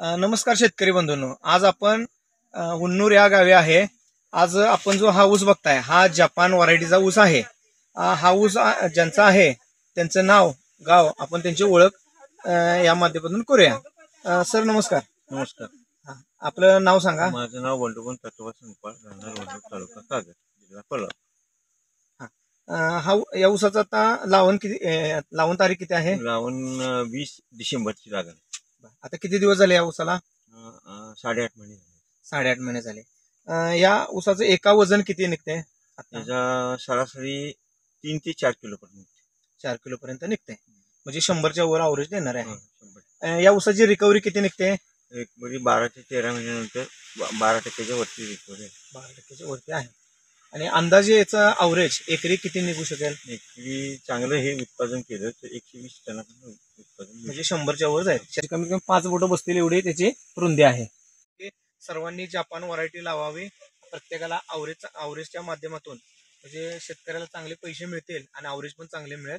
नमस्कार शेतकरी बंधूंनो, आज आपण हुन्नूर या गावी आहे. आज आपण जो हा ऊस बघताय हा जपान व्हरायटीचा ऊस आहे. हा ऊस ज्यांचा आहे त्यांचं नाव गाव आपण त्यांची ओळख या माध्यमातून करूया. सर नमस्कार. नमस्कार. आपलं नाव सांगा. माझं नाव बंडोबन तत्वा संपाळ, राहणार वडूर, तालुका कागद, जिल्हा कोल्हापूर. हा या ऊसाचा आता लावण लावण तारीख किती आहे? लावण 20 डिसेंबरची लागण. आता किती दिवस झाले या ऊसाला? 8.5 महिने झाले. 8.5 महिने झाले. या ऊसाचं एका वजन किती निघते? त्याचा सरासरी 3 ते 4 किलो पर्यंत. 4 किलो पर्यंत निघते, म्हणजे 100च्या वर अवरेज देणार आहे. 100. या ऊसाची रिकव्हरी किती निघते? एक म्हणजे 12 ते 13 महिन्यानंतर 12% वरती रिकव्हरी. 12% वरती आहे. आणि अंदाजे याचा अवरेज एकरी किती निघू शकेल? एकरी चांगलं हे उत्पादन केलं तर 120 टनापर्यंत उत्पादन, म्हणजे 100च्या वर जाईल. कमीत कमी 5 बोटं बसतील एवढी त्याची रुंदी आहे. सर्वांनी जपान व्हरायटी लावावी. प्रत्येकाला अवरेजच्या माध्यमातून म्हणजे शेतकऱ्याला चांगले पैसे मिळतील आणि अवरेज पण चांगले मिळेल.